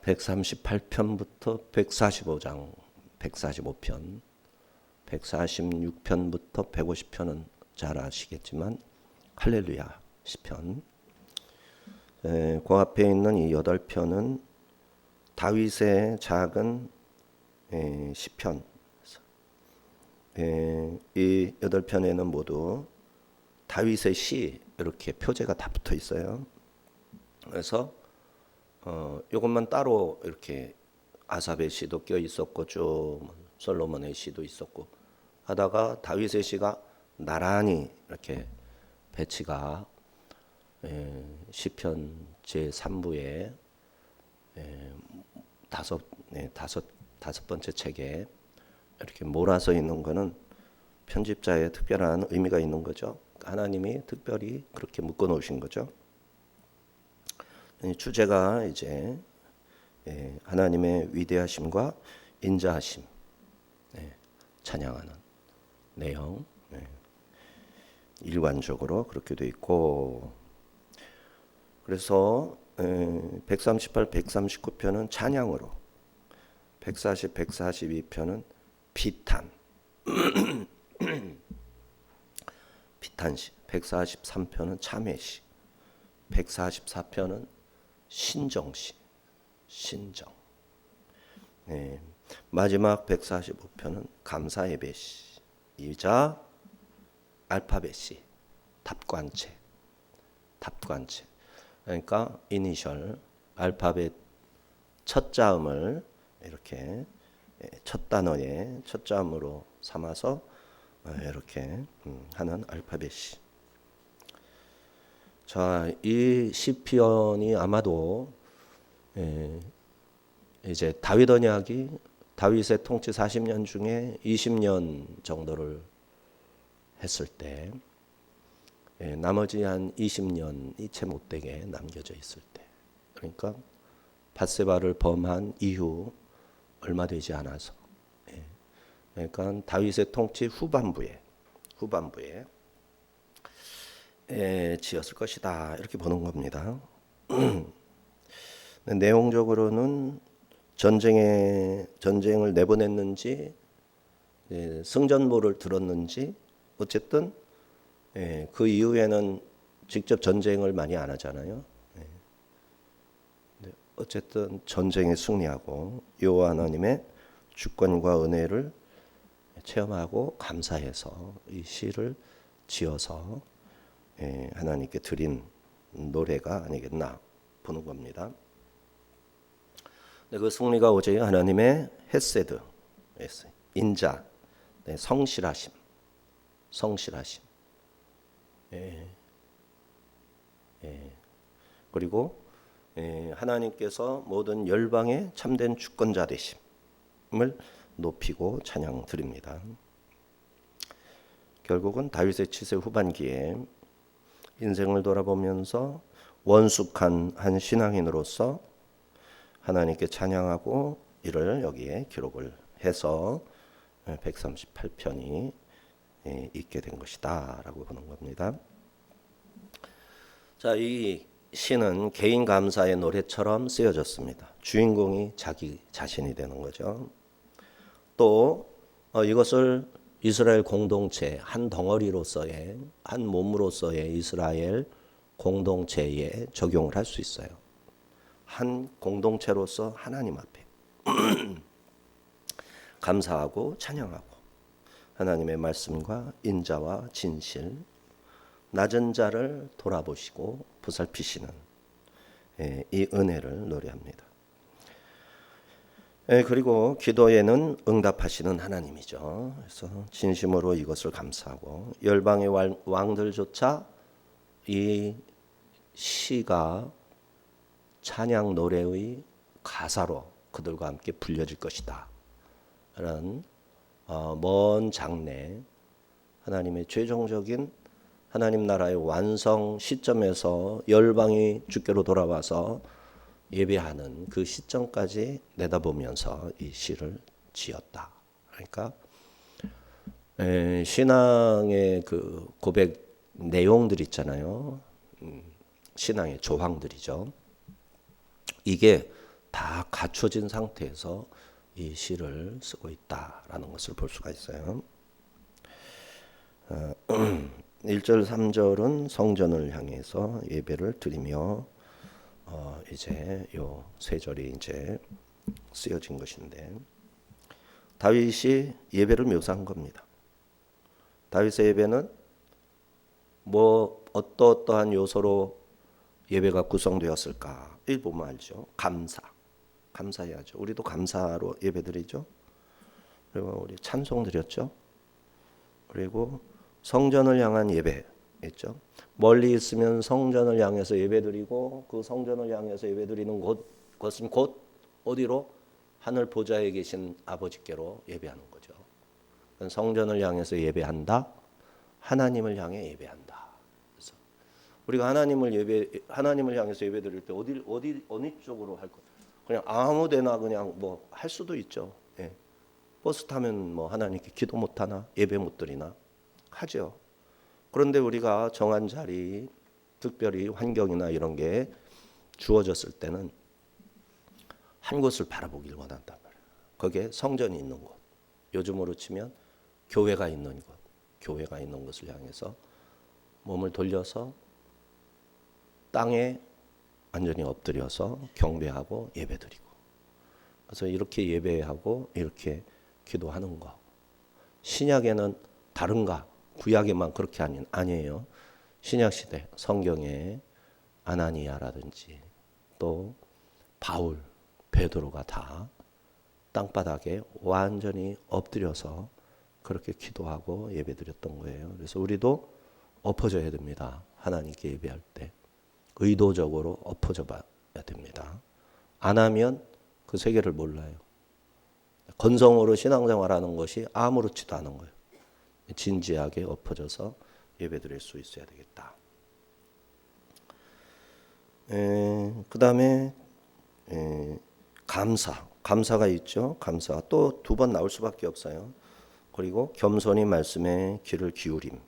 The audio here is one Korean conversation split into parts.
138편부터 145장, 145편, 146편부터 150편은 잘 아시겠지만 할렐루야 시편. 그 앞에 있는 이 8편은 다윗의 작은 시편. 이 8편에는 모두 다윗의 시 이렇게 표제가 다 붙어 있어요. 그래서 이것만 따로 이렇게 아삽의 시도 껴 있었고 쭉 솔로몬의 시도 있었고 하다가 다윗의 시가 나란히 이렇게 배치가 시편 제3부에 다섯 번째 책에 이렇게 몰아서 있는 거는 편집자의 특별한 의미가 있는 거죠. 하나님이 특별히 그렇게 묶어 놓으신 거죠. 주제가 이제 하나님의 위대하심과 인자하심 찬양하는 내용, 일관적으로 그렇게 돼 있고, 그래서 138, 139편은 찬양으로, 140, 142편은 비탄, 비탄시, 143편은 참회시, 144편은 신정시, 신정. 마지막 145편은 감사예배시이자 알파벳시, 답관체. 그러니까 이니셜 알파벳 첫 자음을 이렇게 첫 단어의 첫 자음으로 삼아서 이렇게 하는 알파벳시. 자, 이 시편이 아마도 이제 다윗 언약이 다윗의 통치 40년 중에 20년 정도를 했을 때 나머지 한 20년이 채 못되게 남겨져 있을 때, 그러니까 밧세바를 범한 이후 얼마 되지 않아서, 그러니까 다윗의 통치 후반부에 지었을 것이다 이렇게 보는 겁니다. 내용적으로는 전쟁을 내보냈는지 승전보를 들었는지 어쨌든 그 이후에는 직접 전쟁을 많이 안 하잖아요. 어쨌든 전쟁에 승리하고 여호와 하나님의 주권과 은혜를 체험하고 감사해서 이 시를 지어서 하나님께 드린 노래가 아니겠나 보는 겁니다. 그 승리가 오직 하나님의 헤세드, 인자, 성실하심. 그리고 하나님께서 모든 열방의 참된 주권자 되심을 높이고 찬양 드립니다. 결국은 다윗의 치세 후반기에 인생을 돌아보면서 원숙한 한 신앙인으로서 하나님께 찬양하고 이를 여기에 기록을 해서 138편이 있게 된 것이다 라고 보는 겁니다. 자, 이 시는 개인 감사의 노래처럼 쓰여졌습니다. 주인공이 자기 자신이 되는 거죠. 또 이것을 이스라엘 공동체 한 덩어리로서의 한 몸으로서의 이스라엘 공동체에 적용을 할 수 있어요. 한 공동체로서 하나님 앞에 감사하고 찬양하고 하나님의 말씀과 인자와 진실, 낮은 자를 돌아보시고 보살피시는 이 은혜를 노래합니다. 그리고 기도에는 응답하시는 하나님이죠. 그래서 진심으로 이것을 감사하고 열방의 왕들조차 이 시가 찬양 노래의 가사로 그들과 함께 불려질 것이다 라는 먼 장래, 하나님의 최종적인 하나님 나라의 완성 시점에서 열방이 주께로 돌아와서 예배하는 그 시점까지 내다보면서 이 시를 지었다. 그러니까 신앙의 그 고백 내용들 있잖아요. 신앙의 조항들이죠. 이게 다 갖춰진 상태에서 이 시를 쓰고 있다라는 것을 볼 수가 있어요. 1절 3절은 성전을 향해서 예배를 드리며 이제 요 세 절이 이제 쓰여진 것인데 다윗이 예배를 묘사한 겁니다. 다윗의 예배는 뭐 어떠한 요소로 예배가 구성되었을까? 일 보면 알죠. 감사해야죠. 우리도 감사로 예배드리죠. 그리고 우리 찬송 드렸죠. 그리고 성전을 향한 예배 있죠. 멀리 있으면 성전을 향해서 예배드리고 그 성전을 향해서 예배드리는 곳은 곧 어디로? 하늘 보좌에 계신 아버지께로 예배하는 거죠. 성전을 향해서 예배한다. 하나님을 향해 예배한다. 그래서 우리가 하나님을 향해서 예배드릴 때 어느 쪽으로 할 거? 그냥 아무데나 그냥 뭐 할 수도 있죠. 예. 버스 타면 뭐 하나님께 기도 못 하나? 예배 못 드리나? 하죠. 그런데 우리가 정한 자리, 특별히 환경이나 이런 게 주어졌을 때는 한 곳을 바라보길 원한단 말이에요. 거기에 성전이 있는 곳, 요즘으로 치면 교회가 있는 곳, 교회가 있는 곳을 향해서 몸을 돌려서 땅에 완전히 엎드려서 경배하고 예배드리고, 그래서 이렇게 예배하고 이렇게 기도하는 거. 신약에는 다른가? 구약에만 그렇게 아니에요. 신약 시대 성경에 아나니아라든지 또 바울, 베드로가 다 땅바닥에 완전히 엎드려서 그렇게 기도하고 예배드렸던 거예요. 그래서 우리도 엎어져야 됩니다. 하나님께 예배할 때 의도적으로 엎어져 봐야 됩니다. 안 하면 그 세계를 몰라요. 건성으로 신앙생활하는 것이 아무렇지도 않은 거예요. 진지하게 엎어져서 예배드릴 수 있어야 되겠다. 그 다음에 감사가 있죠. 감사가 또 두 번 나올 수밖에 없어요. 그리고 겸손히 말씀에 귀를 기울임.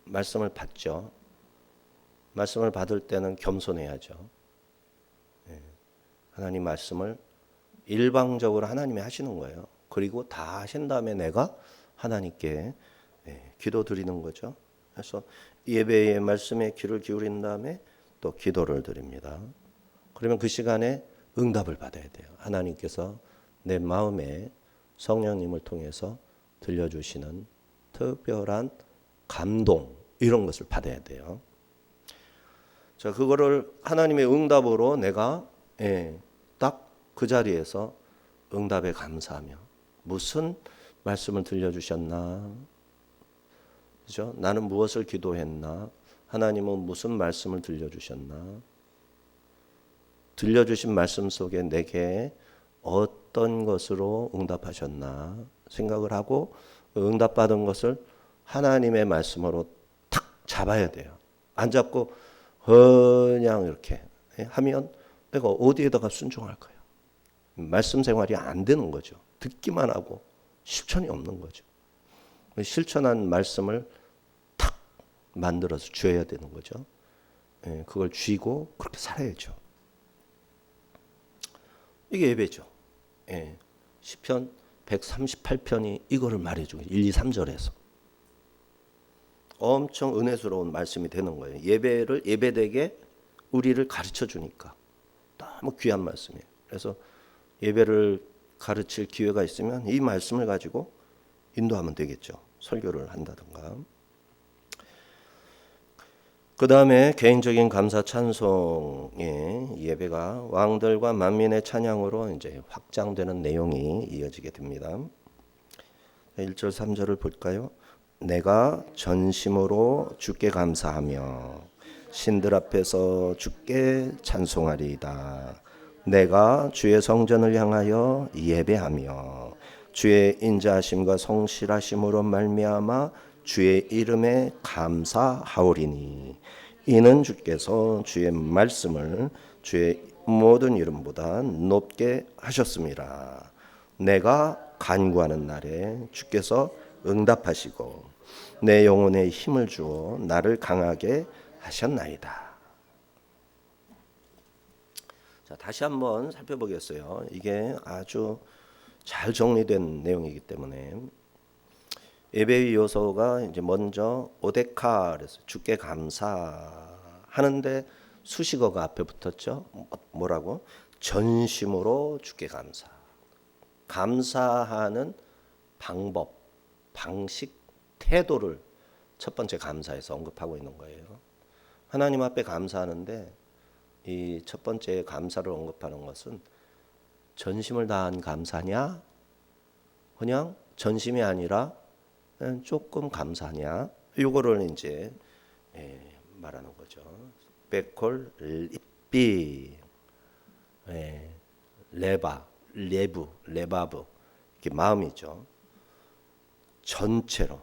말씀을 받죠. 말씀을 받을 때는 겸손해야죠. 하나님 말씀을 일방적으로 하나님이 하시는 거예요. 그리고 다 하신 다음에 내가 하나님께 기도 드리는 거죠. 그래서 예배의 말씀에 귀를 기울인 다음에 또 기도를 드립니다. 그러면 그 시간에 응답을 받아야 돼요. 하나님께서 내 마음에 성령님을 통해서 들려주시는 특별한 감동 이런 것을 받아야 돼요. 자, 그거를 하나님의 응답으로 내가 딱 그 자리에서 응답에 감사하며 무슨 말씀을 들려주셨나? 그죠? 나는 무엇을 기도했나? 하나님은 무슨 말씀을 들려주셨나? 들려주신 말씀 속에 내게 어떤 것으로 응답하셨나? 생각을 하고 응답받은 것을 하나님의 말씀으로 탁 잡아야 돼요. 안 잡고 그냥 이렇게 하면 내가 어디에다가 순종할 거예요. 말씀 생활이 안 되는 거죠. 듣기만 하고 실천이 없는 거죠. 실천한 말씀을 탁 만들어서 쥐어야 되는 거죠. 그걸 쥐고 그렇게 살아야죠. 이게 예배죠. 시편 138편이 이거를 말해주고 1, 2, 3절에서 엄청 은혜스러운 말씀이 되는 거예요. 예배되게 우리를 가르쳐 주니까 너무 귀한 말씀이에요. 그래서 예배를 가르칠 기회가 있으면 이 말씀을 가지고 인도하면 되겠죠. 설교를 한다든가. 그 다음에 개인적인 감사 찬송의 예배가 왕들과 만민의 찬양으로 이제 확장되는 내용이 이어지게 됩니다. 1절 3절을 볼까요? 내가 전심으로 주께 감사하며 신들 앞에서 주께 찬송하리이다. 내가 주의 성전을 향하여 예배하며 주의 인자하심과 성실하심으로 말미암아 주의 이름에 감사하오리니 이는 주께서 주의 말씀을 주의 모든 이름보다 높게 하셨습니다. 내가 간구하는 날에 주께서 응답하시고 내 영혼에 힘을 주어 나를 강하게 하셨나이다. 자, 다시 한번 살펴보겠어요. 이게 아주 잘 정리된 내용이기 때문에 예배의 요소가 이제 먼저 오데카 그래서 주께 감사하는데 수식어가 앞에 붙었죠. 뭐라고? 전심으로 주께 감사. 감사하는 방법, 방식, 태도를 첫 번째 감사에서 언급하고 있는 거예요. 하나님 앞에 감사하는데 이 첫 번째 감사를 언급하는 것은 전심을 다한 감사냐? 그냥 전심이 아니라 그냥 조금 감사냐? 요거를 이제 말하는 거죠. 베콜 리삐 레바 레부 레바브 이게 마음이죠. 전체로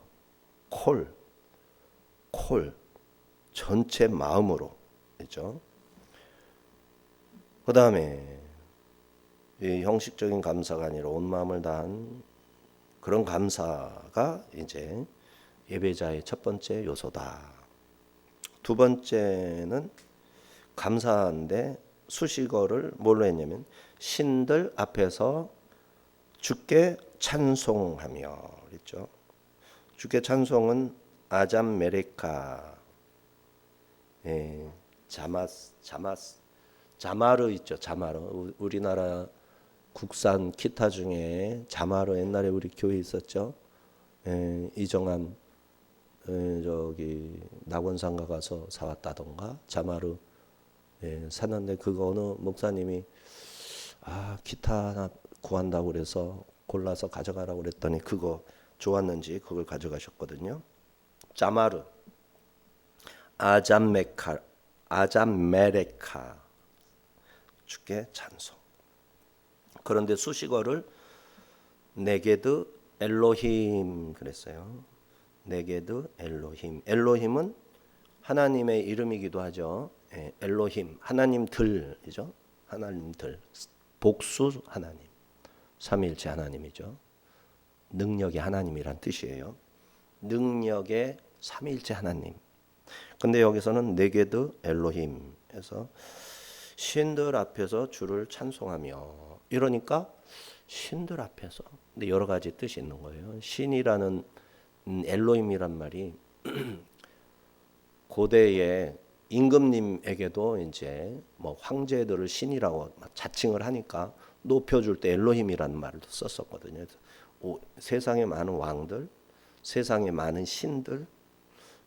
콜 전체 마음으로 그죠? 그 다음에 이 형식적인 감사가 아니라 온 마음을 다한 그런 감사가 이제 예배자의 첫 번째 요소다. 두 번째는 감사한데 수식어를 뭘로 했냐면 신들 앞에서 주께 찬송하며 그랬죠. 주께 찬송은 아잠 메레카 자마르 있죠. 자마르 우리나라 국산 기타 중에 자마르 옛날에 우리 교회 있었죠. 이정한 저기 낙원상가 가서 사왔다던가 자마르 샀는데 그거 어느 목사님이 기타 하나 구한다고 그래서 골라서 가져가라고 그랬더니 그거 좋았는지 그걸 가져가셨거든요. 자마르 아잠메레카 주께 찬송. 그런데 수식어를 네게드 엘로힘 그랬어요. 네게드 엘로힘. 엘로힘은 하나님의 이름이기도 하죠. 엘로힘 하나님들이죠. 하나님들 복수 하나님. 삼위일체 하나님이죠. 능력의 하나님이란 뜻이에요. 능력의 삼위일체 하나님. 근데 여기서는 네게드 엘로힘에서 신들 앞에서 주를 찬송하며 이러니까 신들 앞에서 근데 여러 가지 뜻이 있는 거예요. 신이라는 엘로힘이란 말이 고대의 임금님에게도 이제 뭐 황제들을 신이라고 자칭을 하니까 높여줄 때 엘로힘이라는 말을 썼었거든요. 세상에 많은 왕들, 세상에 많은 신들,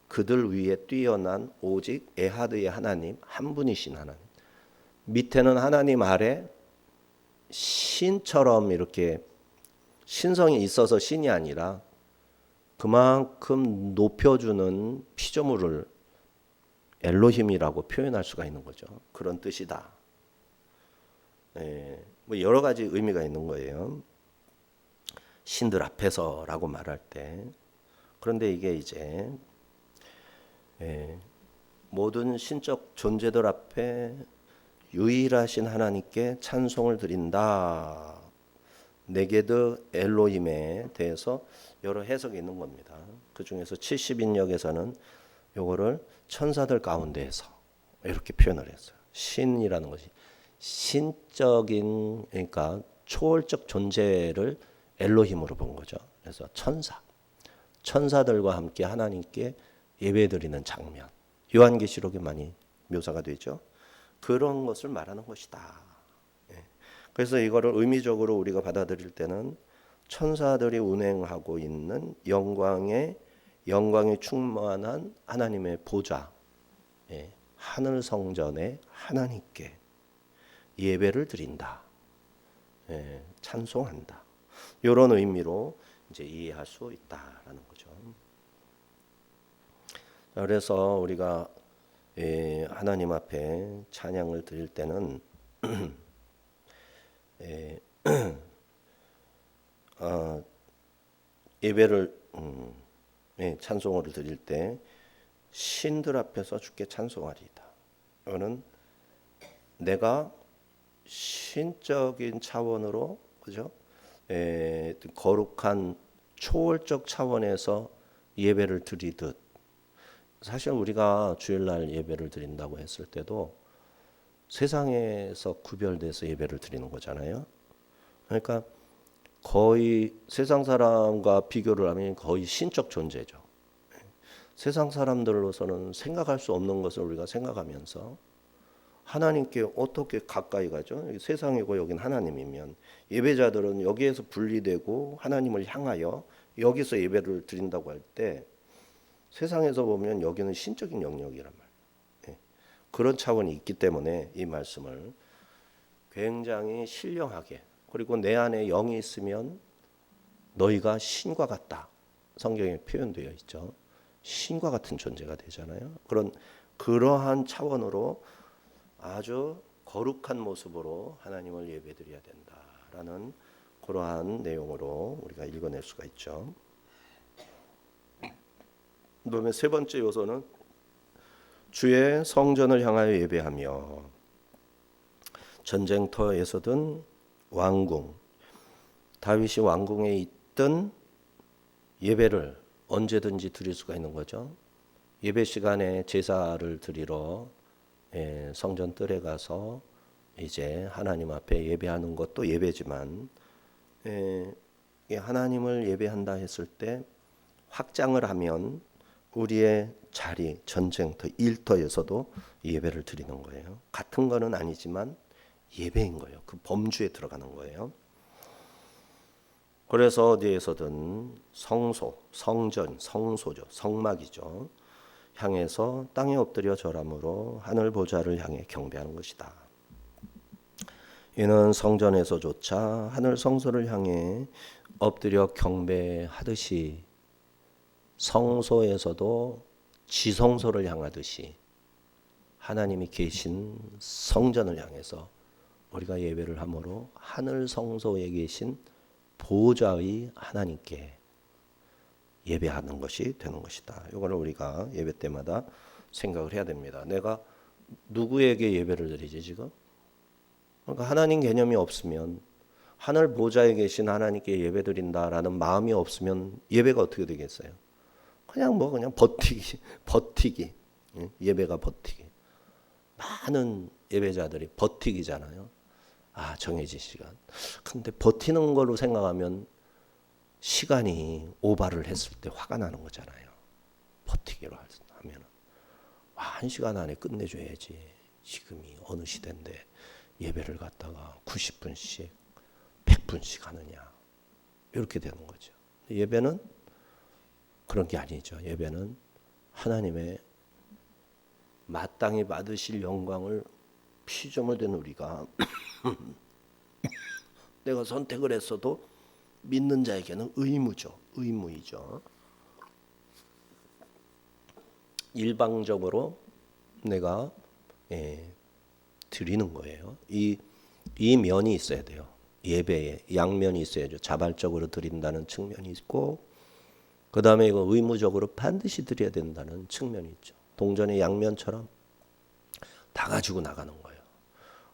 그들 위에 뛰어난 오직 에하드의 하나님 한 분이신 하나님. 밑에는 하나님 아래 신처럼 이렇게 신성이 있어서 신이 아니라 그만큼 높여주는 피조물을 엘로힘이라고 표현할 수가 있는 거죠. 그런 뜻이다. 뭐 여러 가지 의미가 있는 거예요. 신들 앞에서라고 말할 때. 그런데 이게 이제 모든 신적 존재들 앞에 유일하신 하나님께 찬송을 드린다. 네게드 엘로힘에 대해서 여러 해석이 있는 겁니다. 그 중에서 70인역에서는 요거를 천사들 가운데에서 이렇게 표현을 했어요. 신이라는 것이 신적인 그러니까 초월적 존재를 엘로힘으로 본 거죠. 그래서 천사들과 함께 하나님께 예배드리는 장면. 요한계시록에 많이 묘사가 되죠. 그런 것을 말하는 것이다. 그래서 이거를 의미적으로 우리가 받아들일 때는 천사들이 운행하고 있는 영광이 충만한 하나님의 보좌, 하늘 성전에 하나님께 예배를 드린다, 찬송한다. 이런 의미로 이제 이해할 수 있다라는 거죠. 그래서 우리가 하나님 앞에 찬양을 드릴 때는 예배를 찬송을 드릴 때 신들 앞에서 주께 찬송하리이다. 이거는 내가 신적인 차원으로 그죠? 거룩한 초월적 차원에서 예배를 드리듯 사실 우리가 주일날 예배를 드린다고 했을 때도 세상에서 구별돼서 예배를 드리는 거잖아요. 그러니까 거의 세상 사람과 비교를 하면 거의 신적 존재죠. 세상 사람들로서는 생각할 수 없는 것을 우리가 생각하면서 하나님께 어떻게 가까이 가죠? 세상이고 여긴 하나님이면 예배자들은 여기에서 분리되고 하나님을 향하여 여기서 예배를 드린다고 할 때 세상에서 보면 여기는 신적인 영역이란 말이에요. 그런 차원이 있기 때문에 이 말씀을 굉장히 신령하게, 그리고 내 안에 영이 있으면 너희가 신과 같다. 성경에 표현되어 있죠. 신과 같은 존재가 되잖아요. 그러한 차원으로 아주 거룩한 모습으로 하나님을 예배드려야 된다라는 그러한 내용으로 우리가 읽어낼 수가 있죠. 그다음에 세 번째 요소는 주의 성전을 향하여 예배하며, 전쟁터에서든 왕궁, 다윗이 왕궁에 있던 예배를 언제든지 드릴 수가 있는 거죠. 예배 시간에 제사를 드리러 성전 뜰에 가서 이제 하나님 앞에 예배하는 것도 예배지만, 하나님을 예배한다 했을 때 확장을 하면 우리의 자리, 전쟁터, 일터에서도 예배를 드리는 거예요. 같은 거는 아니지만 예배인 거예요. 그 범주에 들어가는 거예요. 그래서 어디에서든 성소, 성전, 성소죠. 성막이죠. 향해서 땅에 엎드려 절함으로 하늘 보좌를 향해 경배하는 것이다. 이는 성전에서조차 하늘 성소를 향해 엎드려 경배하듯이 성소에서도 지성소를 향하듯이 하나님이 계신 성전을 향해서 우리가 예배를 함으로 하늘 성소에 계신 보좌의 하나님께 예배하는 것이 되는 것이다. 이거를 우리가 예배 때마다 생각을 해야 됩니다. 내가 누구에게 예배를 드리지 지금? 그러니까 하나님 개념이 없으면, 하늘 보좌에 계신 하나님께 예배 드린다라는 마음이 없으면 예배가 어떻게 되겠어요? 그냥 버티기. 예배가 버티기. 많은 예배자들이 버티기잖아요. 정해진 시간. 근데 버티는 걸로 생각하면 시간이 오바를 했을 때 화가 나는 거잖아요. 버티기로 하면 1시간 안에 끝내줘야지. 지금이 어느 시대인데 예배를 갖다가 90분씩 100분씩 하느냐, 이렇게 되는 거죠. 예배는 그런 게 아니죠. 예배는 하나님의 마땅히 받으실 영광을 피조물 된 우리가 내가 선택을 했어도 믿는 자에게는 의무죠. 의무이죠. 일방적으로 내가 드리는 거예요. 이 면이 있어야 돼요. 예배에 양면이 있어야죠. 자발적으로 드린다는 측면이 있고, 그 다음에 이거 의무적으로 반드시 드려야 된다는 측면이 있죠. 동전의 양면처럼 다 가지고 나가는 거예요.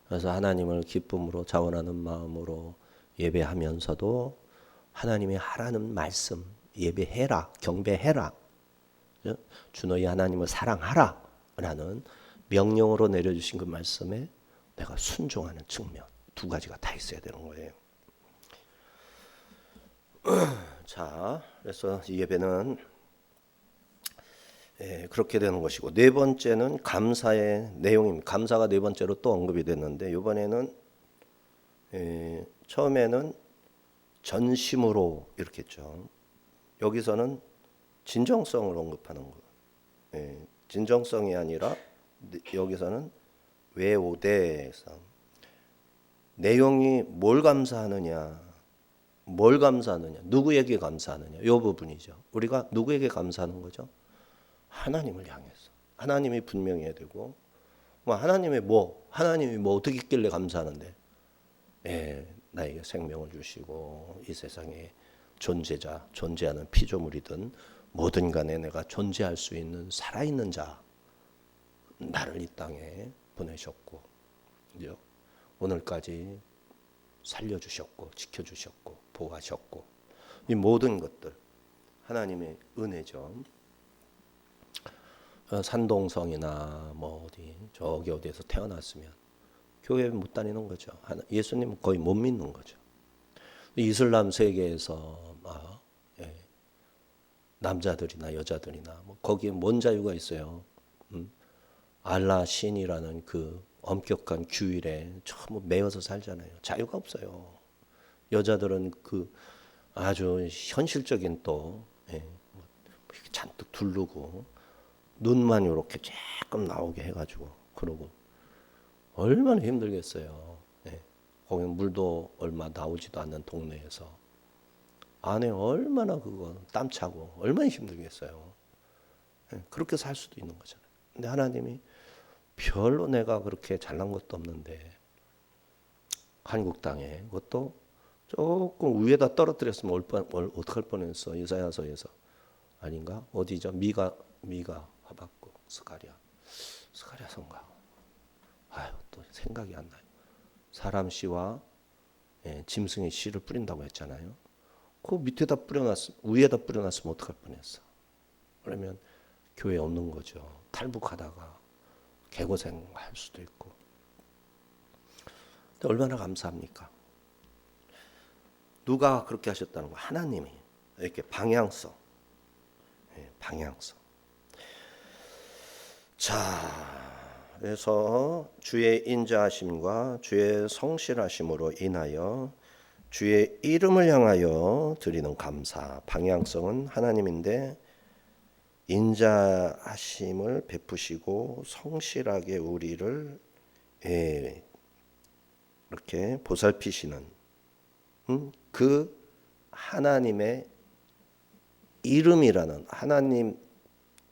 그래서 하나님을 기쁨으로 자원하는 마음으로 예배하면서도 하나님이 하라는 말씀, 예배해라, 경배해라, 주 너희 하나님을 사랑하라 라는 명령으로 내려주신 그 말씀에 내가 순종하는 측면, 두 가지가 다 있어야 되는 거예요. 자, 그래서 예배는 그렇게 되는 것이고, 네 번째는 감사의 내용입니다. 감사가 네 번째로 또 언급이 됐는데, 이번에는 처음에는 전심으로 이렇게 했죠. 여기서는 진정성을 언급하는 거예요. 진정성이 아니라 여기서는 외오대에서 내용이 뭘 감사하느냐, 누구에게 감사하느냐, 이 부분이죠. 우리가 누구에게 감사하는 거죠? 하나님을 향해서. 하나님이 분명해야 되고, 하나님이 뭐 어떻게 있길래 감사하는데, 나에게 생명을 주시고 이 세상에 존재하는 피조물이든 뭐든 간에 내가 존재할 수 있는 살아있는 자, 나를 이 땅에 보내셨고 오늘까지 살려주셨고 지켜주셨고 보호하셨고, 이 모든 것들 하나님의 은혜죠. 산동성이나 저기 어디에서 태어났으면 교회 못 다니는 거죠. 예수님은 거의 못 믿는 거죠. 이슬람 세계에서 막 남자들이나 여자들이나 뭐 거기에 뭔 자유가 있어요. 알라 신이라는 그 엄격한 규율에 전부 매여서 살잖아요. 자유가 없어요. 여자들은 그 아주 현실적인 또 잔뜩 두르고 눈만 이렇게 조금 나오게 해가지고 그러고 얼마나 힘들겠어요. 거기 물도 얼마 나오지도 않는 동네에서 안에 얼마나 그거 땀 차고 얼마나 힘들겠어요. 그렇게 살 수도 있는 거잖아요. 근데 하나님이 별로 내가 그렇게 잘난 것도 없는데 한국 땅에 그것도 조금 위에다 떨어뜨렸으면 어떡할 뻔했어. 이사야서에서 아닌가? 어디죠? 미가 하박국 스가랴 선가. 아유 또 생각이 안 나요. 사람 씨와 짐승의 씨를 뿌린다고 했잖아요. 그 밑에다 위에다 뿌려놨으면 어떡할 뻔했어. 그러면 교회 없는 거죠. 탈북하다가 개고생 할 수도 있고. 근데 얼마나 감사합니까? 누가 그렇게 하셨다는 거? 하나님이 이렇게 방향성. 자, 그래서 주의 인자하심과 주의 성실하심으로 인하여 주의 이름을 향하여 드리는 감사. 방향성은 하나님인데 인자하심을 베푸시고 성실하게 우리를 이렇게 보살피시는 그 하나님의 이름이라는 하나님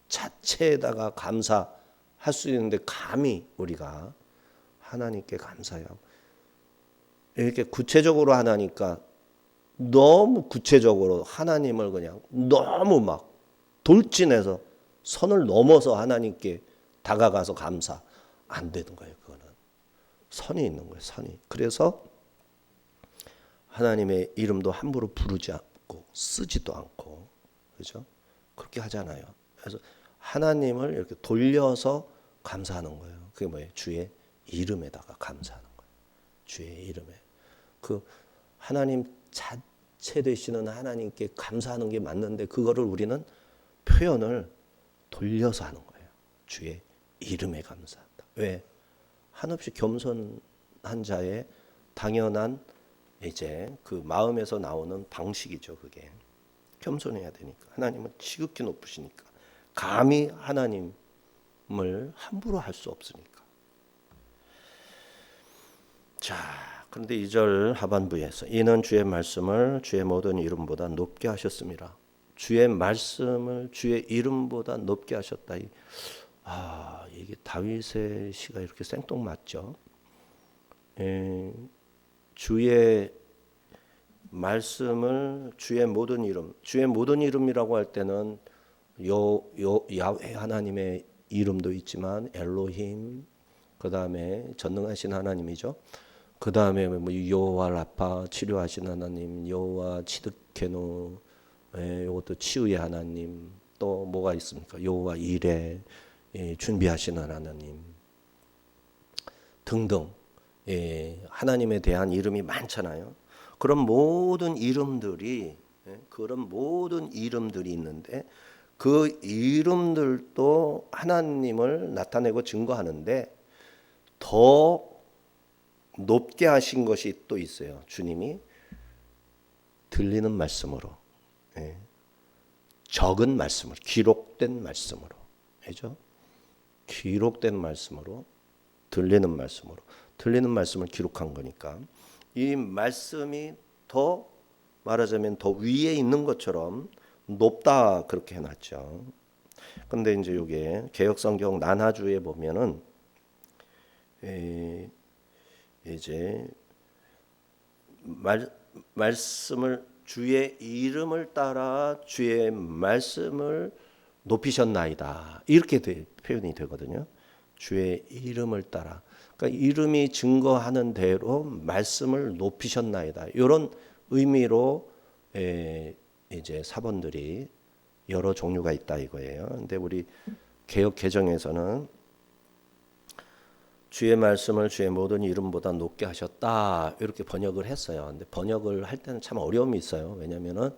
자체에다가 감사할 수 있는데 감히 우리가 하나님께 감사해요. 이렇게 구체적으로 하나니까 너무 구체적으로 하나님을 그냥 너무 막 돌진해서 선을 넘어서 하나님께 다가가서 감사 안 되는 거예요. 그거는 선이 있는 거예요. 선이. 그래서 하나님의 이름도 함부로 부르지 않고 쓰지도 않고 그렇죠? 그렇게 하잖아요. 그래서 하나님을 이렇게 돌려서 감사하는 거예요. 그게 뭐예요? 주의 이름에다가 감사하는 거예요. 주의 이름에. 그 하나님 자체 되시는 하나님께 감사하는 게 맞는데 그거를 우리는 표현을 돌려서 하는 거예요. 주의 이름에 감사한다. 왜? 한없이 겸손한 자의 당연한 이제 그 마음에서 나오는 방식이죠. 그게 겸손해야 되니까. 하나님은 지극히 높으시니까 감히 하나님을 함부로 할 수 없으니까. 자, 그런데 2절 하반부에서 이는 주의 말씀을 주의 모든 이름보다 높게 하셨습니다. 주의 말씀을 주의 이름보다 높게 하셨다. 이게 다윗의 시가 이렇게 생뚱맞죠. 주의 말씀을 주의 모든 이름이라고 할 때는 야훼 하나님의 이름도 있지만 엘로힘, 그 다음에 전능하신 하나님이죠. 그 다음에 뭐 여호와 라파 치료하신 하나님, 여호와 치드케노, 이것도 치유의 하나님, 또 뭐가 있습니까? 여호와 이레, 준비하시는 하나님 등등 하나님에 대한 이름이 많잖아요. 그런 모든 이름들이 있는데 그 이름들도 하나님을 나타내고 증거하는데 더 높게 하신 것이 또 있어요. 주님이 들리는 말씀으로, 적은 말씀으로, 기록된 말씀으로, 그죠? 기록된 말씀으로, 들리는 말씀을 기록한 거니까 이 말씀이 더 말하자면 더 위에 있는 것처럼 높다 그렇게 해놨죠. 근데 이제 이게 개역성경 난하주에 보면은 이제 말씀을 주의 이름을 따라 주의 말씀을 높이셨나이다 이렇게 표현이 되거든요. 주의 이름을 따라. 그러니까 이름이 증거하는 대로 말씀을 높이셨나이다. 이런 의미로 이제 사본들이 여러 종류가 있다 이거예요. 근데 우리 개역 개정에서는 주의 말씀을 주의 모든 이름보다 높게 하셨다 이렇게 번역을 했어요. 근데 번역을 할 때는 참 어려움이 있어요. 왜냐하면은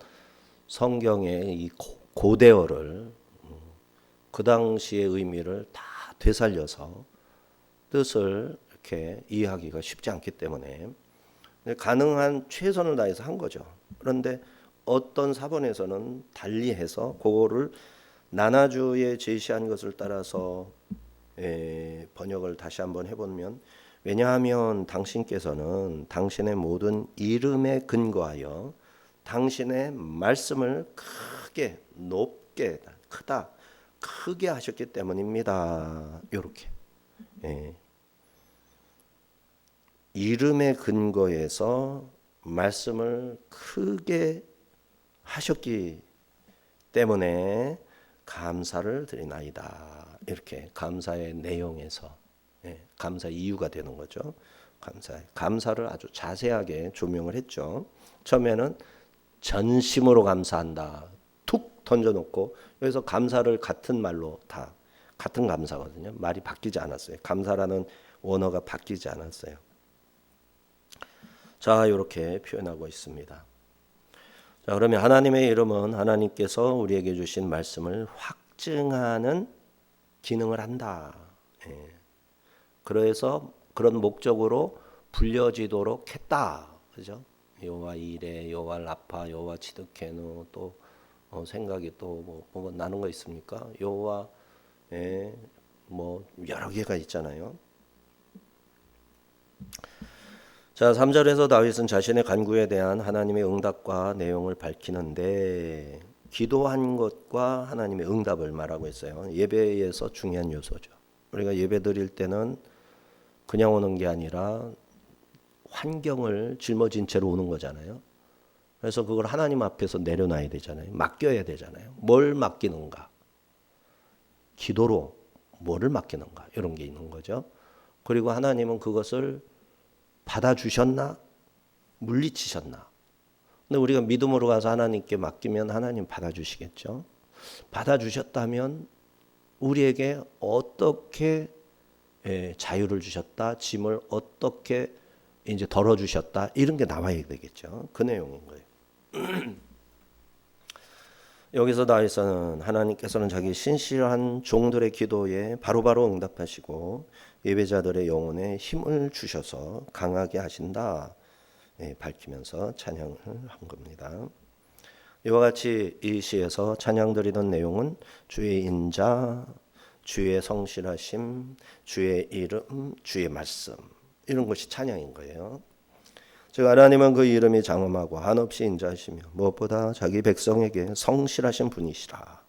성경의 이 고대어를 그 당시의 의미를 다 되살려서 뜻을 이렇게 이해하기가 쉽지 않기 때문에 가능한 최선을 다해서 한 거죠. 그런데 어떤 사본에서는 달리해서 그거를 나나주에 제시한 것을 따라서 번역을 다시 한번 해보면, 왜냐하면 당신께서는 당신의 모든 이름에 근거하여 당신의 말씀을 크게 높게 크다 크게 하셨기 때문입니다. 이렇게 이름의 근거에서 말씀을 크게 하셨기 때문에 감사를 드리나이다. 이렇게 감사의 내용에서 감사 이유가 되는 거죠. 감사를 아주 자세하게 조명을 했죠. 처음에는 전심으로 감사한다. 툭 던져놓고 여기서 감사를 같은 말로 다 같은 감사거든요. 말이 바뀌지 않았어요. 감사라는 원어가 바뀌지 않았어요. 자, 이렇게 표현하고 있습니다. 자, 그러면 하나님의 이름은 하나님께서 우리에게 주신 말씀을 확증하는 기능을 한다. 그래서 그런 목적으로 불려지도록 했다. 그죠? 여호와 이레, 여호와 라파, 여호와 치드케누, 또 생각이 또 뭐 나는 거 있습니까? 여호와 뭐 여러 개가 있잖아요. 자, 3절에서 다윗은 자신의 간구에 대한 하나님의 응답과 내용을 밝히는데, 기도한 것과 하나님의 응답을 말하고 있어요. 예배에서 중요한 요소죠. 우리가 예배 드릴 때는 그냥 오는 게 아니라 환경을 짊어진 채로 오는 거잖아요. 그래서 그걸 하나님 앞에서 내려놔야 되잖아요. 맡겨야 되잖아요. 뭘 맡기는가? 기도로 뭐를 맡기는가? 이런 게 있는 거죠. 그리고 하나님은 그것을 받아주셨나? 물리치셨나? 근데 우리가 믿음으로 가서 하나님께 맡기면 하나님 받아주시겠죠. 받아주셨다면 우리에게 어떻게 자유를 주셨다, 짐을 어떻게 이제 덜어주셨다, 이런 게 나와야 되겠죠. 그 내용인 거예요. 여기서 다윗은 하나님께서는 자기 신실한 종들의 기도에 바로바로 응답하시고 예배자들의 영혼에 힘을 주셔서 강하게 하신다 밝히면서 찬양을 한 겁니다. 이와 같이 이 시에서 찬양드리던 내용은 주의 인자, 주의 성실하심, 주의 이름, 주의 말씀, 이런 것이 찬양인 거예요. 즉 하나님은 그 이름이 장엄하고 한없이 인자하시며 무엇보다 자기 백성에게 성실하신 분이시라.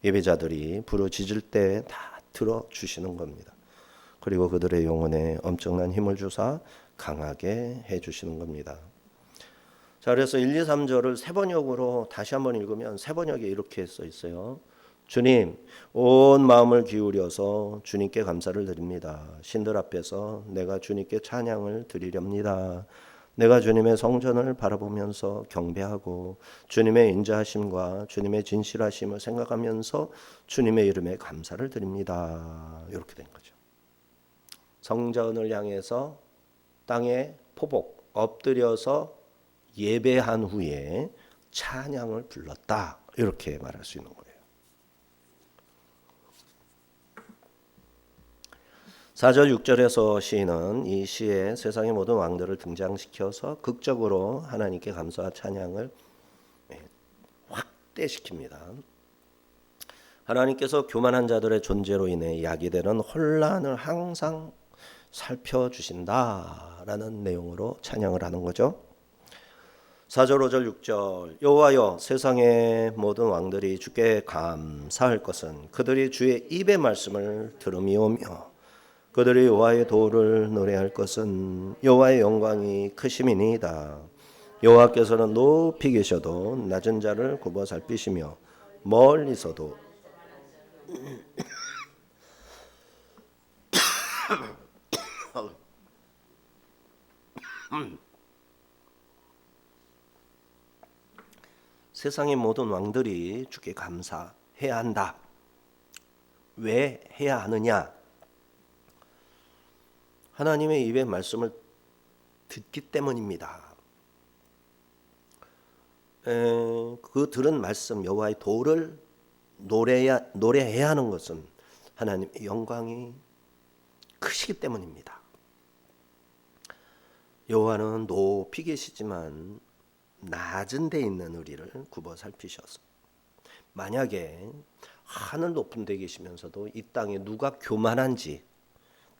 예배자들이 부르짖을 때 다 들어주시는 겁니다. 그리고 그들의 영혼에 엄청난 힘을 주사 강하게 해주시는 겁니다. 자, 그래서 1, 2, 3절을 세 번역으로 다시 한번 읽으면 세 번역에 이렇게 써 있어요. 주님, 온 마음을 기울여서 주님께 감사를 드립니다. 신들 앞에서 내가 주님께 찬양을 드리렵니다. 내가 주님의 성전을 바라보면서 경배하고 주님의 인자하심과 주님의 진실하심을 생각하면서 주님의 이름에 감사를 드립니다. 이렇게 된 거죠. 성전을 향해서 땅에 포복 엎드려서 예배한 후에 찬양을 불렀다. 이렇게 말할 수 있는 거예요. 4절 6절에서 시인은 이 시에 세상의 모든 왕들을 등장시켜서 극적으로 하나님께 감사와 찬양을 확대시킵니다. 하나님께서 교만한 자들의 존재로 인해 야기되는 혼란을 항상 살펴주신다라는 내용으로 찬양을 하는 거죠. 4절 5절 6절 여호와여 세상의 모든 왕들이 주께 감사할 것은 그들이 주의 입의 말씀을 들음이오며 그들이 여호와의 도를 노래할 것은 여호와의 영광이 크심이니이다. 여호와께서는 높이 계셔도 낮은 자를 굽어 살피시며 멀리서도 세상의 모든 왕들이 주께 감사해야 한다. 왜 해야 하느냐? 하나님의 입의 말씀을 듣기 때문입니다. 그 들은 말씀 여호와의 도를 노래해야 하는 것은 하나님의 영광이 크시기 때문입니다. 여호와는 높이 계시지만 낮은 데 있는 우리를 굽어 살피셔서 만약에 하늘 높은 데 계시면서도 이 땅에 누가 교만한지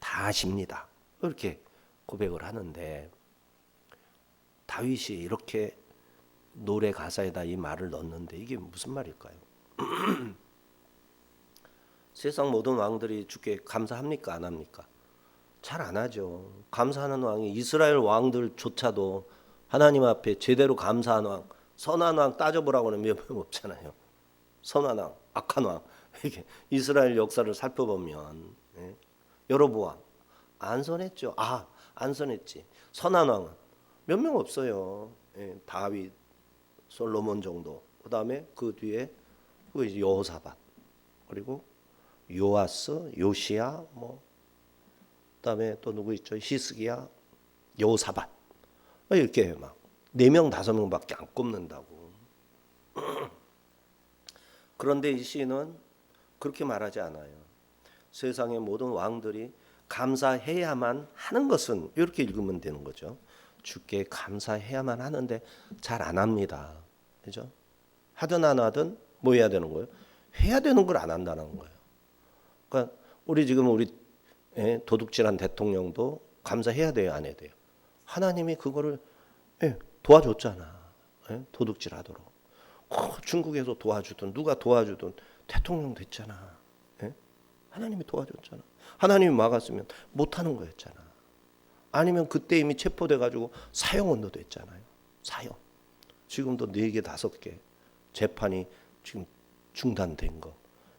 다 아십니다. 이렇게 고백을 하는데 다윗이 이렇게 노래 가사에다 이 말을 넣었는데 이게 무슨 말일까요? 세상 모든 왕들이 주께 감사합니까? 안 합니까? 잘 안 하죠. 감사하는 왕이 이스라엘 왕들조차도 하나님 앞에 제대로 감사한 왕, 선한 왕 따져보라고 하면 몇 명 없잖아요. 선한 왕, 악한 왕. 이렇게 이스라엘 역사를 살펴보면 여로보암 안 선했죠. 안 선했지. 선한 왕은 몇 명 없어요. 다윗, 솔로몬 정도. 그다음에 그 뒤에 여호사밧, 그리고 요아스, 요시야, 그다음에 또 누구 있죠? 히스기야, 여호사밧. 이렇게 막 4명 5명밖에 안 꼽는다고. 그런데 이 시인은 그렇게 말하지 않아요. 세상의 모든 왕들이 감사해야만 하는 것은 이렇게 읽으면 되는 거죠. 주께 감사해야만 하는데 잘 안 합니다. 그죠? 하든 안 하든 뭐 해야 되는 거예요? 해야 되는 걸 안 한다는 거예요. 그러니까 우리 도둑질한 대통령도 감사해야 돼요, 안 해야 돼요? 하나님이 그거를 도와줬잖아. 도둑질하도록. 중국에서 도와주든 누가 도와주든 대통령 됐잖아. 하나님이 도와줬잖아. 하나님이 막았으면 못하는 거였잖아. 아니면 그때 이미 체포돼가지고 사형언도 됐잖아요. 사형. 지금도 4개 5개 재판이 지금 중단된 거.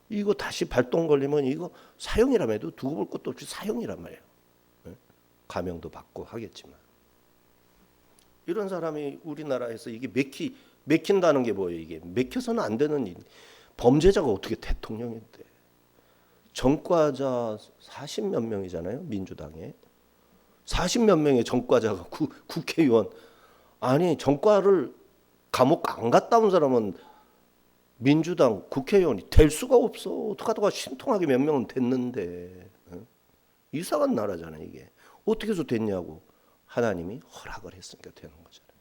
이거 다시 발동 걸리면 이거 사형이라면 해도 두고 볼 것도 없이 사형이란 말이에요. 감형도 받고 하겠지만. 이런 사람이 우리나라에서 이게 맥힌다는 게 뭐예요? 이게 맥혀서는 안 되는 일. 범죄자가 어떻게 대통령인데. 전과자 40몇 명이잖아요. 민주당에. 40몇 명의 전과자가 국회의원. 아니 전과를 감옥 안 갔다 온 사람은 민주당 국회의원이 될 수가 없어. 어떡하다가 신통하게 몇 명은 됐는데. 이상한 나라잖아요. 이게. 어떻게 해서 됐냐고. 하나님이 허락을 했으니까 되는 거잖아요.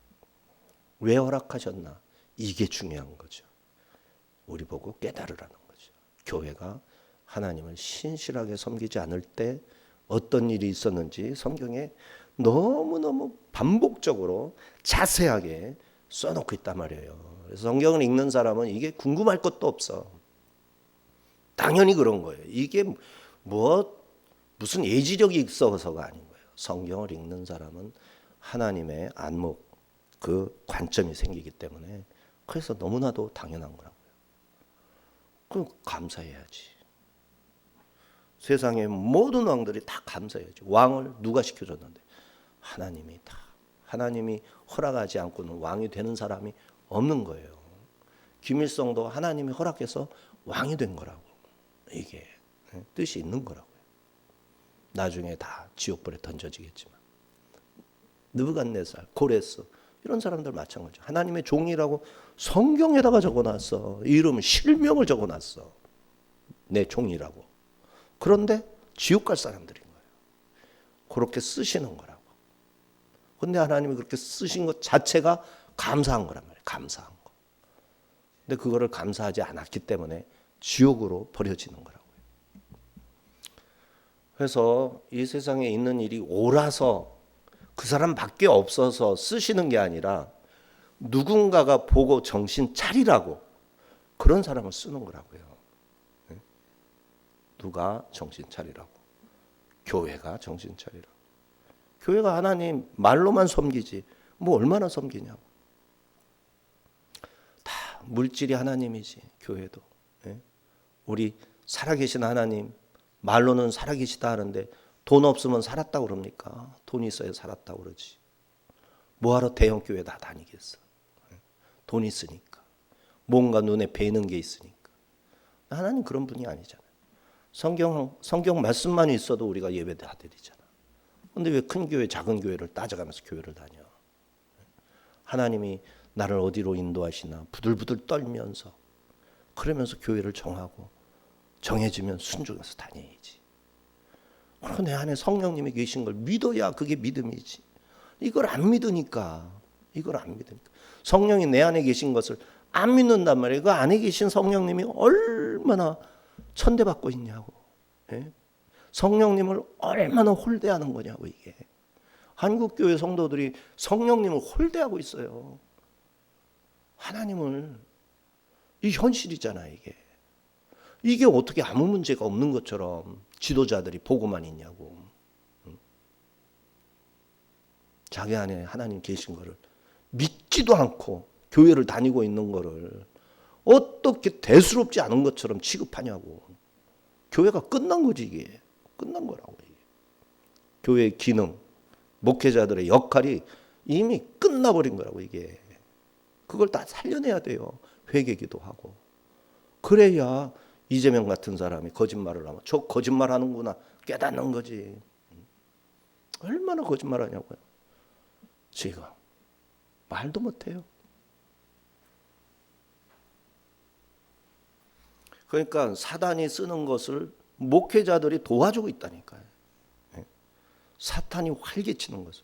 왜 허락하셨나? 이게 중요한 거죠. 우리 보고 깨달으라는 거죠. 교회가 하나님을 신실하게 섬기지 않을 때 어떤 일이 있었는지 성경에 너무너무 반복적으로 자세하게 써놓고 있단 말이에요. 그래서 성경을 읽는 사람은 이게 궁금할 것도 없어. 당연히 그런 거예요. 이게 무슨 예지력이 있어서가 아닌 거예요. 성경을 읽는 사람은 하나님의 안목, 그 관점이 생기기 때문에 그래서 너무나도 당연한 거라고요. 그럼 감사해야지. 세상의 모든 왕들이 다 감사해야지. 왕을 누가 시켜줬는데? 하나님이 다. 하나님이 허락하지 않고는 왕이 되는 사람이 없는 거예요. 김일성도 하나님이 허락해서 왕이 된 거라고. 이게 뜻이 있는 거라고요. 나중에 다 지옥불에 던져지겠지만. 느부갓네살, 고레스 이런 사람들 마찬가지죠. 하나님의 종이라고 성경에다가 적어놨어. 이름 실명을 적어놨어. 내 종이라고. 그런데 지옥 갈 사람들인 거예요. 그렇게 쓰시는 거라고. 근데 하나님이 그렇게 쓰신 것 자체가 감사한 거란 말이에요. 감사한 거. 근데 그거를 감사하지 않았기 때문에 지옥으로 버려지는 거라고요. 그래서 이 세상에 있는 일이 옳아서 그 사람밖에 없어서 쓰시는 게 아니라 누군가가 보고 정신 차리라고 그런 사람을 쓰는 거라고요. 누가 정신 차리라고. 교회가 정신 차리라고. 교회가 하나님 말로만 섬기지 뭐 얼마나 섬기냐고. 다 물질이 하나님이지. 교회도. 우리 살아계신 하나님 말로는 살아계시다 하는데 돈 없으면 살았다고 그럽니까? 돈 있어야 살았다고 그러지. 뭐하러 대형교회 다 다니겠어. 돈 있으니까. 뭔가 눈에 뵈는 게 있으니까. 하나님 그런 분이 아니잖아요. 성경 말씀만 있어도 우리가 예배 다 드리잖아. 근데 왜 큰 교회 작은 교회를 따져가면서 교회를 다녀? 하나님이 나를 어디로 인도하시나 부들부들 떨면서 그러면서 교회를 정하고 정해지면 순종해서 다녀야지. 그리고 내 안에 성령님이 계신 걸 믿어야 그게 믿음이지. 이걸 안 믿으니까 성령이 내 안에 계신 것을 안 믿는단 말이에요. 그 안에 계신 성령님이 얼마나 천대받고 있냐고. 예? 성령님을 얼마나 홀대하는 거냐고 이게. 한국교회 성도들이 성령님을 홀대하고 있어요. 하나님을. 이 현실이잖아 이게. 이게 어떻게 아무 문제가 없는 것처럼 지도자들이 보고만 있냐고. 자기 안에 하나님 계신 거를 믿지도 않고 교회를 다니고 있는 거를 어떻게 대수롭지 않은 것처럼 취급하냐고. 교회가 끝난 거지 이게. 끝난 거라고 이게. 교회의 기능, 목회자들의 역할이 이미 끝나버린 거라고 이게. 그걸 다 살려내야 돼요. 회개기도 하고. 그래야 이재명 같은 사람이 거짓말을 하면 저 거짓말하는구나 깨닫는 거지. 얼마나 거짓말하냐고요. 지금 말도 못해요. 그러니까 사단이 쓰는 것을 목회자들이 도와주고 있다니까요. 사탄이 활개치는 것을.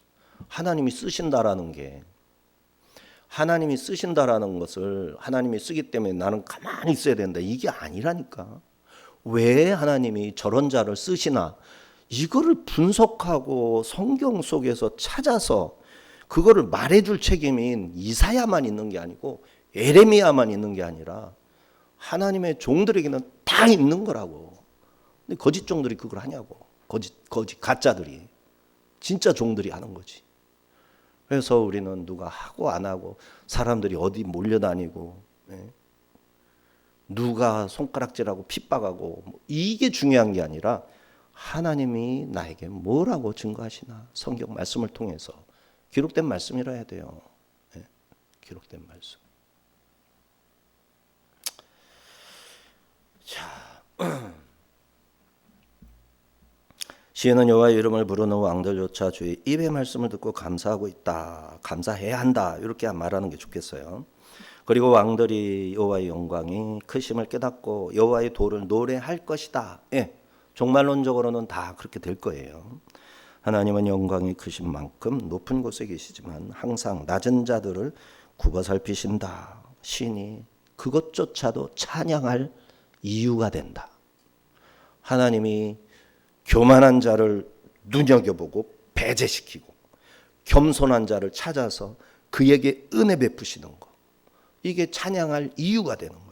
하나님이 쓰신다라는 게, 하나님이 쓰신다라는 것을 하나님이 쓰기 때문에 나는 가만히 있어야 된다. 이게 아니라니까. 왜 하나님이 저런 자를 쓰시나? 이거를 분석하고 성경 속에서 찾아서 그거를 말해줄 책임인 이사야만 있는 게 아니고 에레미야만 있는 게 아니라 하나님의 종들에게는 다 있는 거라고. 근데 거짓 종들이 그걸 하냐고. 거짓 가짜들이. 진짜 종들이 하는 거지. 그래서 우리는 누가 하고 안 하고 사람들이 어디 몰려다니고 누가 손가락질하고 핍박하고 이게 중요한 게 아니라 하나님이 나에게 뭐라고 증거하시나. 성경 말씀을 통해서 기록된 말씀이라 해야 돼요. 기록된 말씀. 자, 시인은 여호와의 이름을 부르는 왕들조차 주의 입의 말씀을 듣고 감사하고 있다. 감사해야 한다. 이렇게 말하는 게 좋겠어요. 그리고 왕들이 여호와의 영광이 크심을 깨닫고 여호와의 도를 노래할 것이다. 종말론적으로는 다 그렇게 될 거예요. 하나님은 영광이 크신 만큼 높은 곳에 계시지만 항상 낮은 자들을 굽어 살피신다. 시인이 그것조차도 찬양할 이유가 된다. 하나님이 교만한 자를 눈여겨보고 배제시키고 겸손한 자를 찾아서 그에게 은혜 베푸시는 것. 이게 찬양할 이유가 되는 거예요.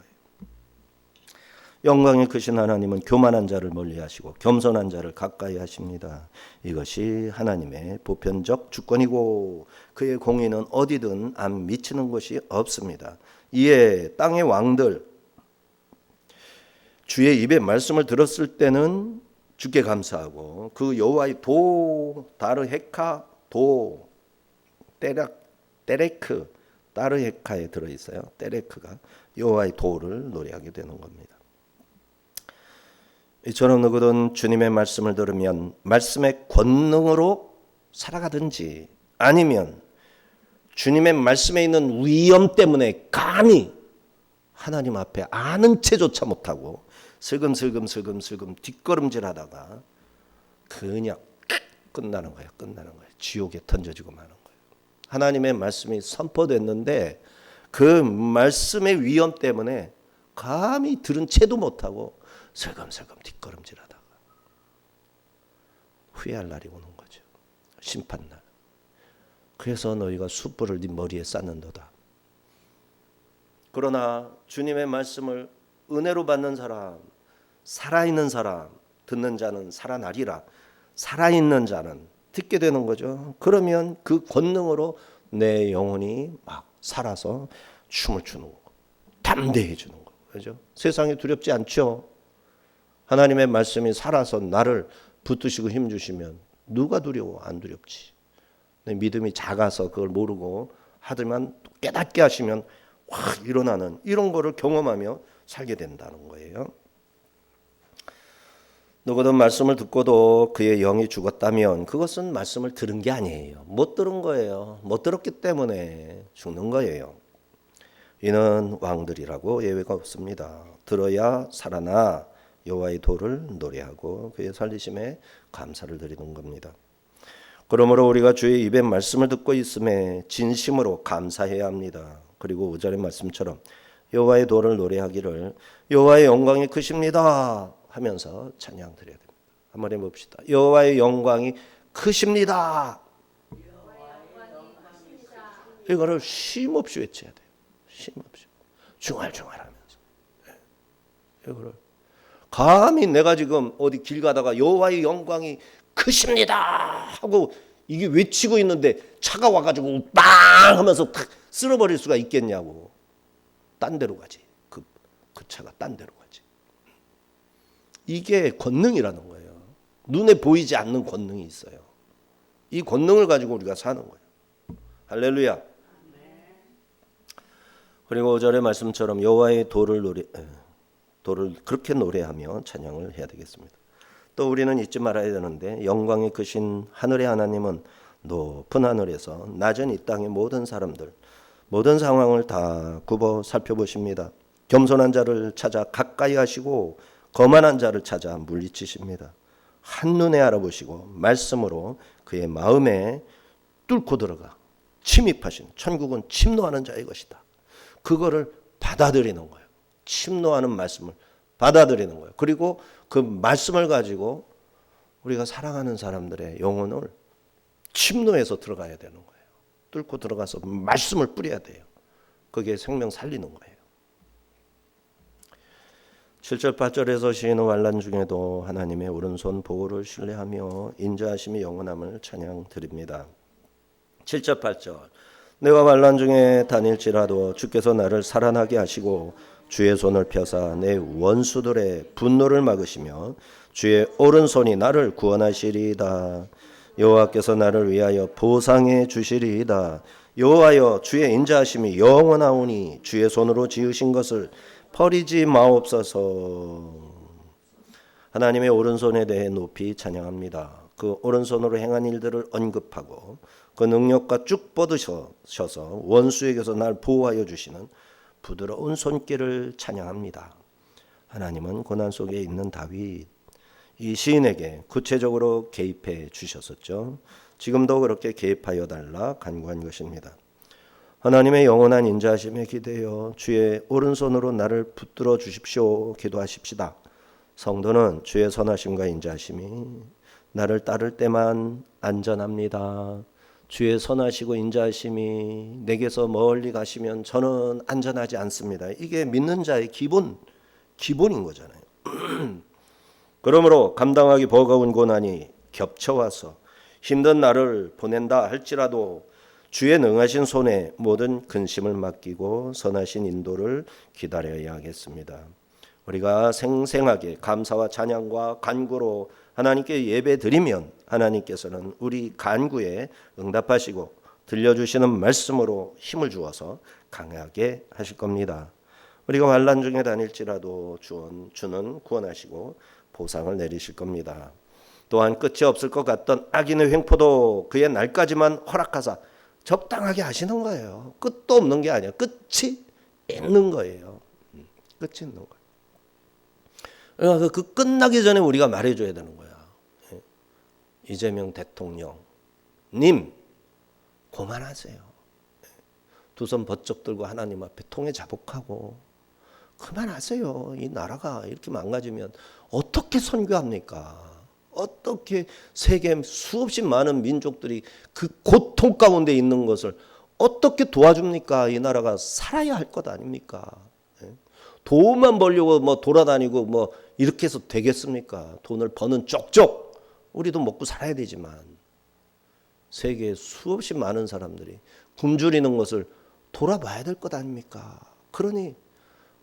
영광이 크신 하나님은 교만한 자를 멀리하시고 겸손한 자를 가까이 하십니다. 이것이 하나님의 보편적 주권이고 그의 공의는 어디든 안 미치는 곳이 없습니다. 이에 땅의 왕들 주의 입의 말씀을 들었을 때는 주께 감사하고 그 여호와의 도 다르헤카 도 때레크 다르헤카에 들어있어요. 때레크가 여호와의 도를 노래하게 되는 겁니다. 이처럼 누구든 주님의 말씀을 들으면 말씀의 권능으로 살아가든지 아니면 주님의 말씀에 있는 위엄 때문에 감히 하나님 앞에 아는 채조차 못하고 슬금슬금 뒷걸음질하다가 그냥 끝나는 거예요. 지옥에 던져지고 마는 거예요. 하나님의 말씀이 선포됐는데 그 말씀의 위엄 때문에 감히 들은 채도 못하고 슬금슬금 뒷걸음질하다가 후회할 날이 오는 거죠. 심판날. 그래서 너희가 숯불을 네 머리에 쌓는도다. 그러나 주님의 말씀을 은혜로 받는 사람, 살아있는 사람, 듣는 자는 살아나리라. 살아있는 자는 듣게 되는 거죠. 그러면 그 권능으로 내 영혼이 막 살아서 춤을 추는 거, 담대해지는 거, 그렇죠? 세상에 두렵지 않죠. 하나님의 말씀이 살아서 나를 붙드시고 힘 주시면 누가 두려워? 안 두렵지. 내 믿음이 작아서 그걸 모르고 하지만 깨닫게 하시면 확 일어나는 이런 거를 경험하며 살게 된다는 거예요. 누구든 말씀을 듣고도 그의 영이 죽었다면 그것은 말씀을 들은 게 아니에요. 못 들은 거예요. 못 들었기 때문에 죽는 거예요. 이는 왕들이라고 예외가 없습니다. 들어야 살아나 여호와의 도를 노래하고 그의 살리심에 감사를 드리는 겁니다. 그러므로 우리가 주의 입의 말씀을 듣고 있음에 진심으로 감사해야 합니다. 그리고 5절의 말씀처럼 여호와의 도를 노래하기를 여호와의 영광이 크십니다 하면서 찬양 드려야 됩니다. 한번 해봅시다. 여호와의 영광이 크십니다. 이거를 쉼없이 외쳐야 돼요. 쉼없이 중얼중얼하면서 이거를 감히 내가 지금 어디 길 가다가 여호와의 영광이 크십니다 하고 이게 외치고 있는데 차가 와가지고 빵 하면서 탁 쓸어버릴 수가 있겠냐고. 딴 데로 가지. 그 차가 딴 데로 가지. 이게 권능이라는 거예요. 눈에 보이지 않는 권능이 있어요. 이 권능을 가지고 우리가 사는 거예요. 할렐루야. 그리고 5절의 말씀처럼 여호와의 도를 그렇게 노래하며 찬양을 해야 되겠습니다. 또 우리는 잊지 말아야 되는데 영광이 크신 하늘의 하나님은 높은 하늘에서 낮은 이 땅의 모든 사람들, 모든 상황을 다 굽어 살펴보십니다. 겸손한 자를 찾아 가까이 하시고 거만한 자를 찾아 물리치십니다. 한눈에 알아보시고 말씀으로 그의 마음에 뚫고 들어가 침입하신 천국은 침노하는 자의 것이다. 그거를 받아들이는 거예요. 침노하는 말씀을 받아들이는 거예요. 그리고 그 말씀을 가지고 우리가 사랑하는 사람들의 영혼을 침노해서 들어가야 되는 거예요. 뚫고 들어가서 말씀을 뿌려야 돼요. 그게 생명 살리는 거예요. 7절 8절에서 시인은 환난 중에도 하나님의 오른손 보호를 신뢰하며 인자하심이 영원함을 찬양 드립니다. 7절 8절 내가 환난 중에 다닐지라도 주께서 나를 살아나게 하시고 주의 손을 펴사 내 원수들의 분노를 막으시며 주의 오른손이 나를 구원하시리이다. 여호와께서 나를 위하여 보상해 주시리이다. 여호와여 주의 인자하심이 영원하오니 주의 손으로 지으신 것을 버리지 마옵소서. 하나님의 오른손에 대해 높이 찬양합니다. 그 오른손으로 행한 일들을 언급하고 그 능력과 쭉 뻗으셔서 원수에게서 날 보호하여 주시는 부드러운 손길을 찬양합니다. 하나님은 고난 속에 있는 다윗, 이 시인에게 구체적으로 개입해 주셨었죠. 지금도 그렇게 개입하여 달라 간구한 것입니다. 하나님의 영원한 인자하심에 기대어 주의 오른손으로 나를 붙들어 주십시오 기도하십시다. 성도는 주의 선하심과 인자하심이 나를 따를 때만 안전합니다. 주의 선하시고 인자하심이 내게서 멀리 가시면 저는 안전하지 않습니다. 이게 믿는 자의 기본인 거잖아요. 그러므로 감당하기 버거운 고난이 겹쳐와서 힘든 날을 보낸다 할지라도 주의 능하신 손에 모든 근심을 맡기고 선하신 인도를 기다려야 하겠습니다. 우리가 생생하게 감사와 찬양과 간구로 하나님께 예배드리면 하나님께서는 우리 간구에 응답하시고 들려주시는 말씀으로 힘을 주어서 강하게 하실 겁니다. 우리가 환난 중에 다닐지라도 주는 구원하시고 보상을 내리실 겁니다. 또한 끝이 없을 것 같던 악인의 횡포도 그의 날까지만 허락하사 적당하게 하시는 거예요. 끝도 없는 게 아니에요. 끝이 있는 거예요. 끝이 있는 거예요. 그러니까 그 끝나기 전에 우리가 말해줘야 되는 거야. 이재명 대통령님 그만하세요. 두 손 번쩍 들고 하나님 앞에 통해 자복하고 그만하세요. 이 나라가 이렇게 망가지면 어떻게 선교합니까? 어떻게 세계 수없이 많은 민족들이 그 고통 가운데 있는 것을 어떻게 도와줍니까? 이 나라가 살아야 할 것 아닙니까? 돈만 벌려고 뭐 돌아다니고 뭐 이렇게 해서 되겠습니까? 돈을 버는 쪽쪽 우리도 먹고 살아야 되지만 세계에 수없이 많은 사람들이 굶주리는 것을 돌아봐야 될 것 아닙니까? 그러니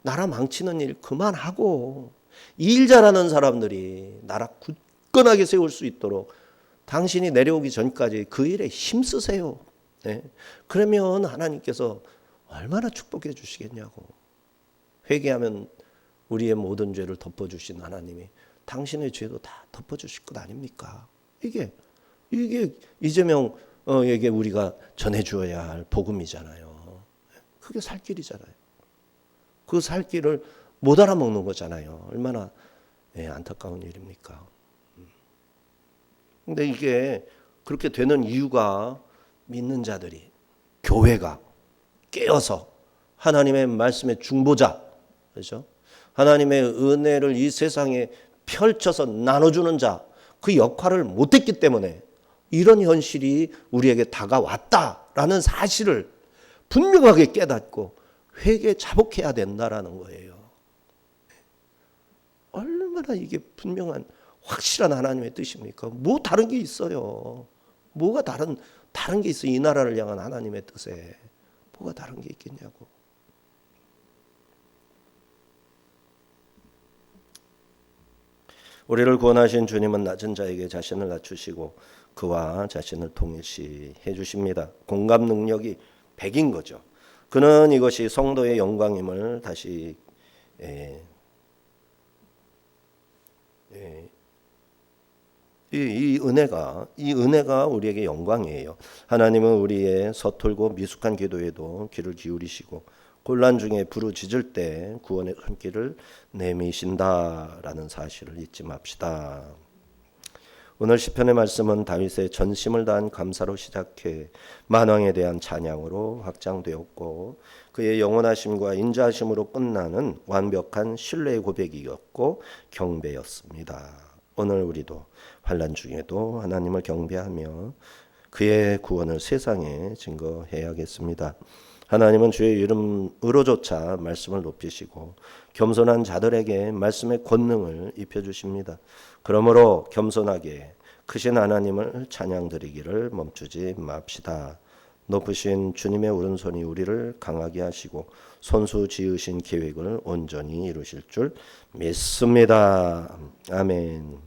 나라 망치는 일 그만하고 일 잘하는 사람들이 나라 굳건하게 세울 수 있도록 당신이 내려오기 전까지 그 일에 힘쓰세요. 네? 그러면 하나님께서 얼마나 축복해 주시겠냐고. 회개하면 우리의 모든 죄를 덮어주신 하나님이 당신의 죄도 다 덮어주실 것 아닙니까? 이게 이재명에게 우리가 전해주어야 할 복음이잖아요. 그게 살 길이잖아요. 그 살 길을 못 알아먹는 거잖아요. 얼마나 안타까운 일입니까? 근데 이게 그렇게 되는 이유가 믿는 자들이, 교회가 깨어서 하나님의 말씀의 중보자, 그렇죠? 하나님의 은혜를 이 세상에 펼쳐서 나눠주는 자, 그 역할을 못했기 때문에 이런 현실이 우리에게 다가왔다라는 사실을 분명하게 깨닫고 회개 자복해야 된다라는 거예요. 얼마나 이게 분명한 확실한 하나님의 뜻입니까? 뭐 다른 게 있어요? 뭐가 다른 게 있어? 이 나라를 향한 하나님의 뜻에 뭐가 다른 게 있겠냐고. 우리를 구원하신 주님은 낮은 자에게 자신을 낮추시고 그와 자신을 동일시해 주십니다. 공감 능력이 100인 거죠. 그는 이것이 성도의 영광임을 다시 이 은혜가 우리에게 영광이에요. 하나님은 우리의 서툴고 미숙한 기도에도 귀를 기울이시고 곤란 중에 부르짖을 때 구원의 손길을 내미신다라는 사실을 잊지 맙시다. 오늘 시편의 말씀은 다윗의 전심을 다한 감사로 시작해 만왕에 대한 찬양으로 확장되었고 그의 영원하심과 인자하심으로 끝나는 완벽한 신뢰의 고백이었고 경배였습니다. 오늘 우리도 환난 중에도 하나님을 경배하며 그의 구원을 세상에 증거해야겠습니다. 하나님은 주의 이름으로조차 말씀을 높이시고 겸손한 자들에게 말씀의 권능을 입혀주십니다. 그러므로 겸손하게 크신 하나님을 찬양드리기를 멈추지 맙시다. 높으신 주님의 오른손이 우리를 강하게 하시고 손수 지으신 계획을 온전히 이루실 줄 믿습니다. 아멘.